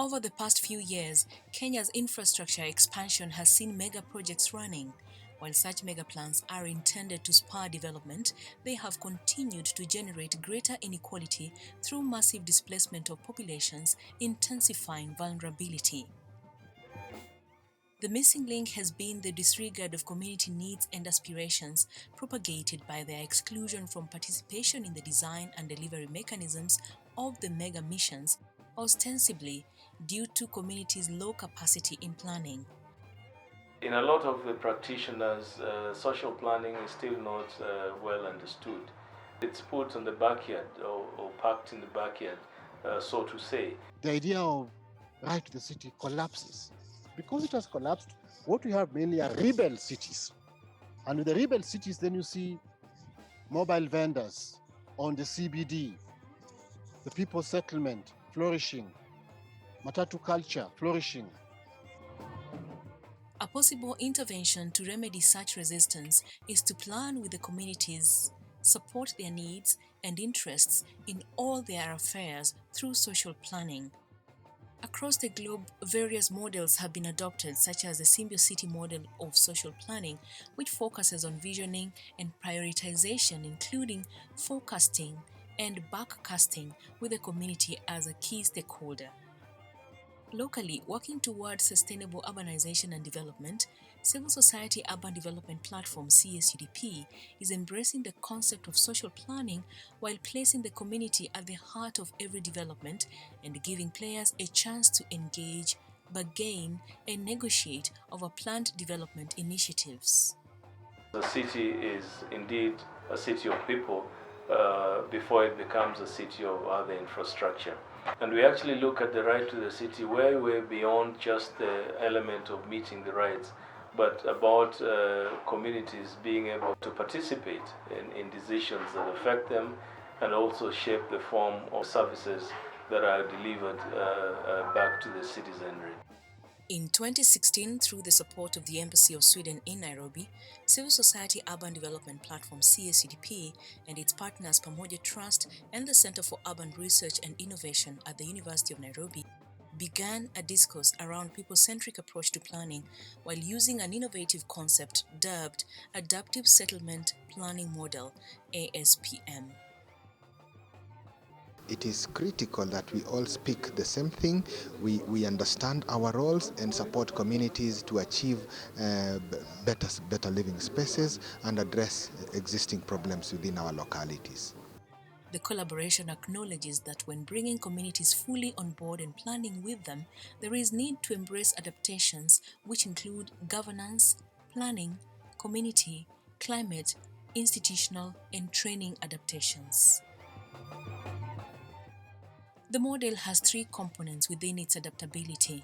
Over the past few years, Kenya's infrastructure expansion has seen mega projects running. While such mega plans are intended to spur development, they have continued to generate greater inequality through massive displacement of populations, intensifying vulnerability. The missing link has been the disregard of community needs and aspirations, propagated by their exclusion from participation in the design and delivery mechanisms of the mega missions, ostensibly due to communities' low capacity in planning. In a lot of the practitioners, social planning is still not well understood. It's put on the backyard or parked in the backyard, so to say. The idea of right to the city collapses. Because it has collapsed, what we have mainly are rebel cities. And with the rebel cities, then you see mobile vendors on the CBD, the people's settlement flourishing, matatu culture flourishing. A possible intervention to remedy such resistance is to plan with the communities, support their needs and interests in all their affairs through social planning. Across the globe, various models have been adopted, such as the Symbiocity model of social planning, which focuses on visioning and prioritization, including forecasting and backcasting with the community as a key stakeholder. Locally, working towards sustainable urbanization and development, Civil Society Urban Development Platform (Csudp) is embracing the concept of social planning while placing the community at the heart of every development and giving players a chance to engage, bargain, and negotiate over planned development initiatives. The city is indeed a city of people before it becomes a city of other infrastructure. And we actually look at the right to the city way beyond just the element of meeting the rights, but about communities being able to participate in decisions that affect them and also shape the form of services that are delivered back to the citizenry. In 2016, through the support of the Embassy of Sweden in Nairobi, Civil Society Urban Development Platform (Csudp) and its partners Pamoja Trust and the Center for Urban Research and Innovation at the University of Nairobi began a discourse around people-centric approach to planning while using an innovative concept dubbed Adaptive Settlement Planning Model (ASPM). It is critical that we all speak the same thing, we understand our roles and support communities to achieve better living spaces and address existing problems within our localities. The collaboration acknowledges that when bringing communities fully on board and planning with them, there is need to embrace adaptations which include governance, planning, community, climate, institutional, and training adaptations. The model has three components within its adaptability.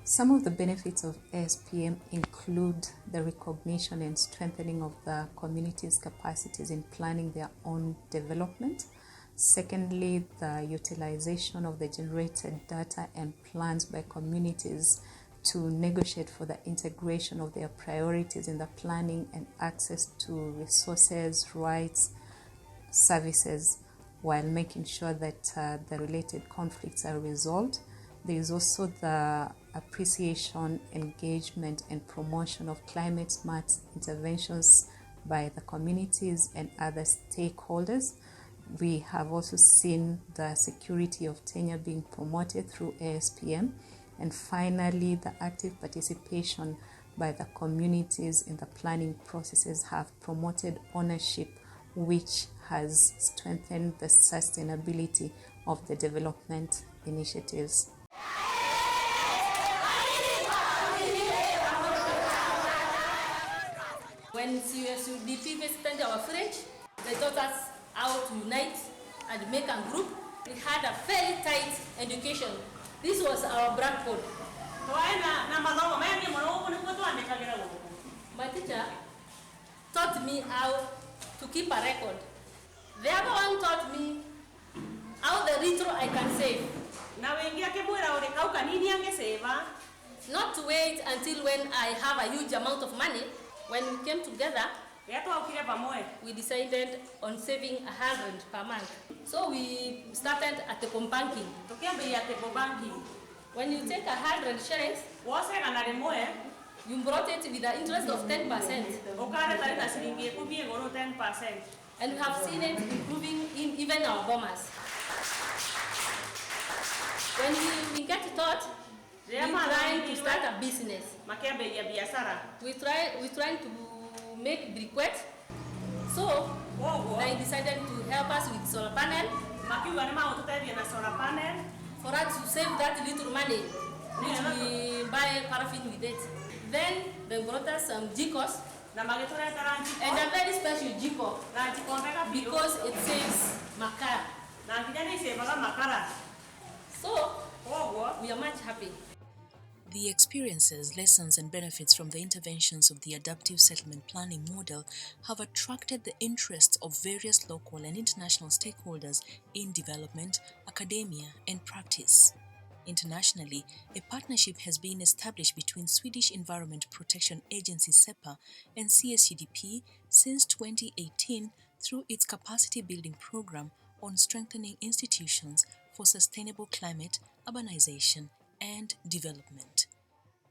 Some of the benefits of ASPM include the recognition and strengthening of the community's capacities in planning their own development. Secondly, the utilization of the generated data and plans by communities to negotiate for the integration of their priorities in the planning and access to resources, rights, services, while making sure that the related conflicts are resolved. There is also the appreciation, engagement, and promotion of climate-smart interventions by the communities and other stakeholders. We have also seen the security of tenure being promoted through ASPM. And finally, the active participation by the communities in the planning processes have promoted ownership, which has strengthened the sustainability of the development initiatives. When Csudp visited our village, they taught us how to unite and make a group. We had a very tight education. This was our blackboard. My teacher taught me how to keep a record. The other one taught me how the little I can save. Not to wait until when I have a huge amount of money. When we came together, we decided on saving 100 per month. So we started at the banking. When you take 100 shillings, you brought it with the interest of 10%. And we have seen it improving in even our bombers. When we get taught, we're trying to start a business. We're trying to make briquettes. So they decided to help us with solar panel. For us to save that little money, which we buy paraffin with it. Then they brought us some jikos, and a very special jiko, because it saves makara. So we are much happy. The experiences, lessons and benefits from the interventions of the adaptive settlement planning model have attracted the interests of various local and international stakeholders in development, academia and practice. Internationally, a partnership has been established between Swedish Environment Protection Agency SEPA and CSUDP since 2018 through its capacity building program on strengthening institutions for sustainable climate, urbanization and development.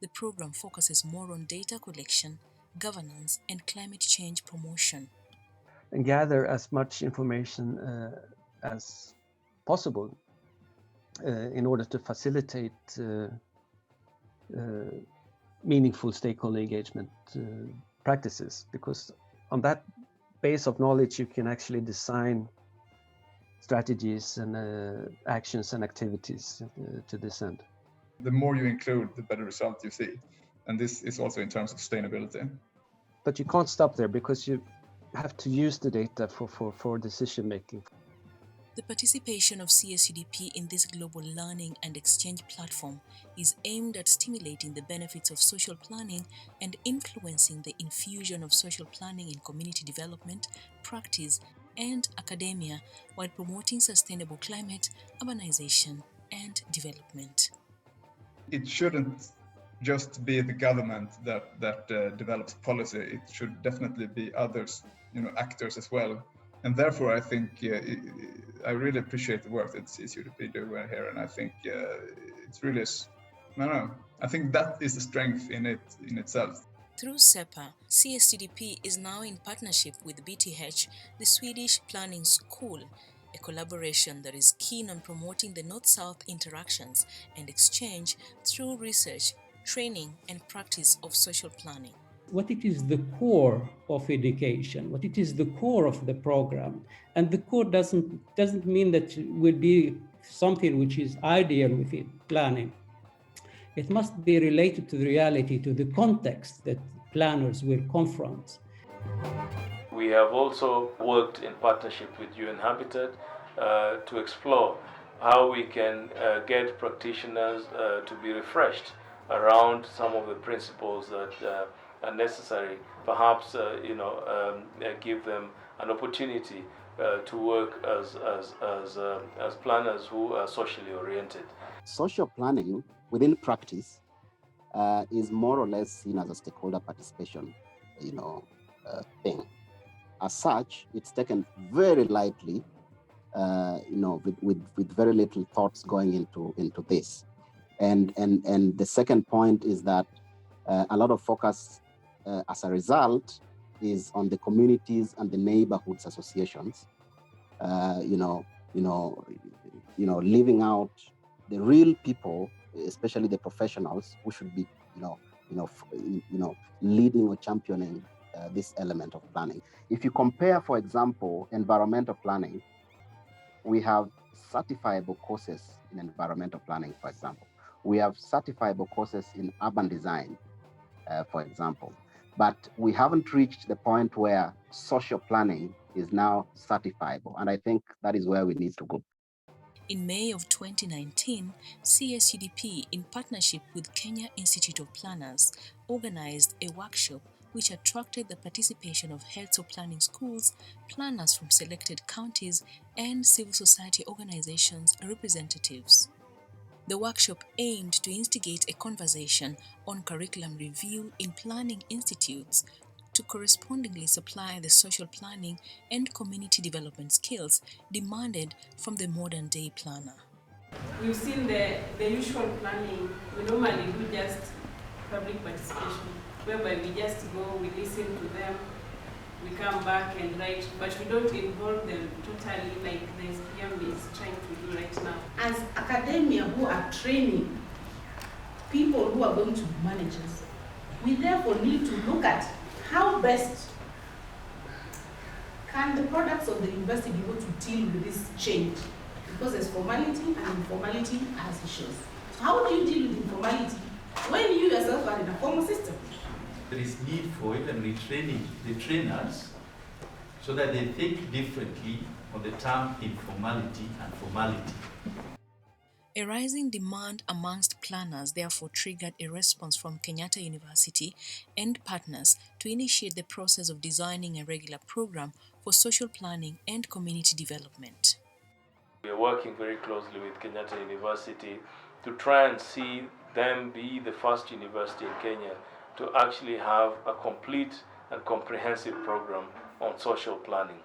The program focuses more on data collection, governance and climate change promotion. And gather as much information as possible in order to facilitate meaningful stakeholder engagement practices, because on that base of knowledge you can actually design strategies and actions and activities to this end. The more you include, the better result you see. And this is also in terms of sustainability. But you can't stop there, because you have to use the data for decision making. The participation of CSUDP in this global learning and exchange platform is aimed at stimulating the benefits of social planning and influencing the infusion of social planning in community development, practice, and academia, while promoting sustainable climate, urbanization, and development. It shouldn't just be the government that develops policy. It should definitely be others, actors as well. And therefore, I think I really appreciate the work that CSUDP do here, and I think it's really, I think that is a strength in itself. Through SEPA, CSUDP is now in partnership with BTH, the Swedish Planning School, a collaboration that is keen on promoting the North-South interactions and exchange through research, training and practice of social planning. What it is the core of education, what it is the core of the program. And the core doesn't mean that it will be something which is ideal within planning. It must be related to the reality, to the context that planners will confront. We have also worked in partnership with UN Habitat to explore how we can get practitioners to be refreshed around some of the principles that are necessary. Perhaps give them an opportunity to work as planners who are socially oriented. Social planning within practice is more or less seen as a stakeholder participation, thing. As such, it's taken very lightly, with very little thoughts going into this. And the second point is that a lot of focus, as a result, is on the communities and the neighborhoods associations. Leaving out the real people, especially the professionals, who should be, leading or championing this element of planning. If you compare, for example, environmental planning, we have certifiable courses in environmental planning, for example. We have certifiable courses in urban design, for example. But we haven't reached the point where social planning is now certifiable. And I think that is where we need to go. In May of 2019, CSUDP, in partnership with Kenya Institute of Planners, organized a workshop which attracted the participation of heads of planning schools, planners from selected counties, and civil society organizations representatives. The workshop aimed to instigate a conversation on curriculum review in planning institutes, to correspondingly supply the social planning and community development skills demanded from the modern-day planner. We've seen the usual planning. We normally do just public participation, whereby we just go, we listen to them, we come back and write, but we don't involve them totally like the SPM is trying to do right now. As academia who are training people who are going to be managers, we therefore need to look at how best can the products of the university be able to deal with this change, because there's formality and informality has issues. So how do you deal with informality when you yourself are in a formal system? There is need for even retraining the trainers so that they think differently on the term informality and formality. A rising demand amongst planners therefore triggered a response from Kenyatta University and partners to initiate the process of designing a regular program for social planning and community development. We are working very closely with Kenyatta University to try and see them be the first university in Kenya to actually have a complete and comprehensive program on social planning.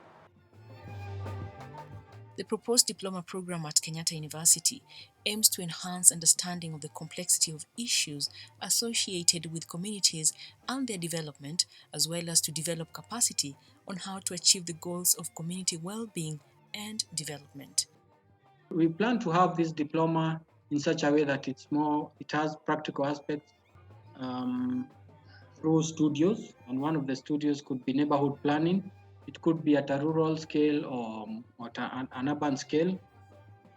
The proposed diploma program at Kenyatta University aims to enhance understanding of the complexity of issues associated with communities and their development, as well as to develop capacity on how to achieve the goals of community well-being and development. We plan to have this diploma in such a way that it has practical aspects through studios, and one of the studios could be neighborhood planning. It could be at a rural scale or at an urban scale.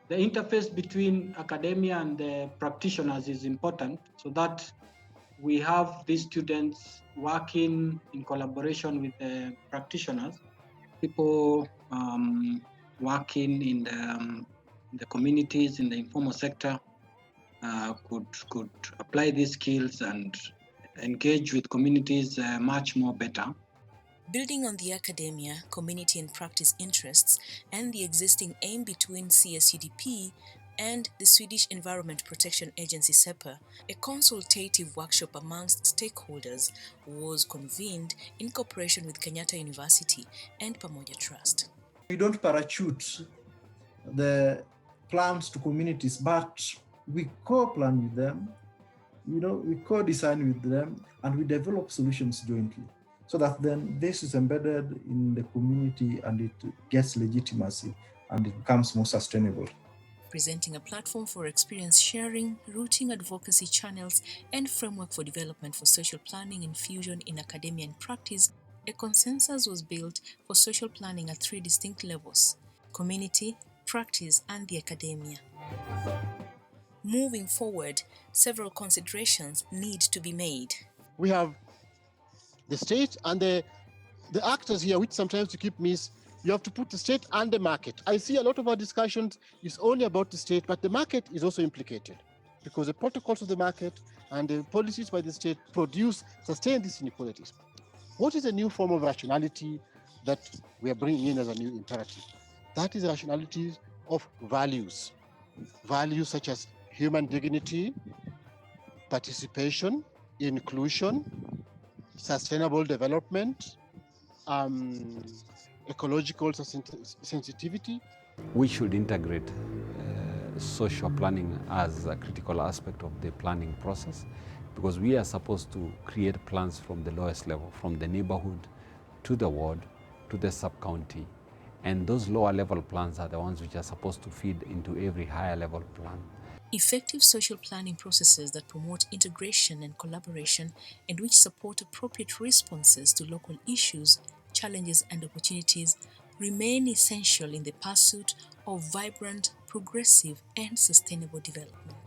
The interface between academia and the practitioners is important, so that we have these students working in collaboration with the practitioners, people working in the communities, in the informal sector, could apply these skills and engage with communities much more better. Building on the academia, community and practice interests and the existing aim between Csudp and the Swedish Environment Protection Agency SEPA, a consultative workshop amongst stakeholders was convened in cooperation with Kenyatta University and Pamoja Trust. We don't parachute the plans to communities, but we co-plan with them, we co-design with them, and we develop solutions jointly, so that then this is embedded in the community and it gets legitimacy and it becomes more sustainable. Presenting a platform for experience sharing, routing advocacy channels, and framework for development for social planning infusion in academia and practice, a consensus was built for social planning at 3 distinct levels: community, practice, and the academia. Moving forward, several considerations need to be made. We have the state and the actors here, which sometimes you keep miss. You have to put the state and the market. I see a lot of our discussions is only about the state, but the market is also implicated, because the protocols of the market and the policies by the state sustain these inequalities. What is a new form of rationality that we are bringing in as a new imperative? That is rationality of values. Values such as human dignity, participation, inclusion, sustainable development, ecological sensitivity. We should integrate social planning as a critical aspect of the planning process, because we are supposed to create plans from the lowest level, from the neighborhood to the ward to the sub-county. And those lower level plans are the ones which are supposed to feed into every higher level plan. Effective social planning processes that promote integration and collaboration and which support appropriate responses to local issues, challenges and opportunities remain essential in the pursuit of vibrant, progressive and sustainable development.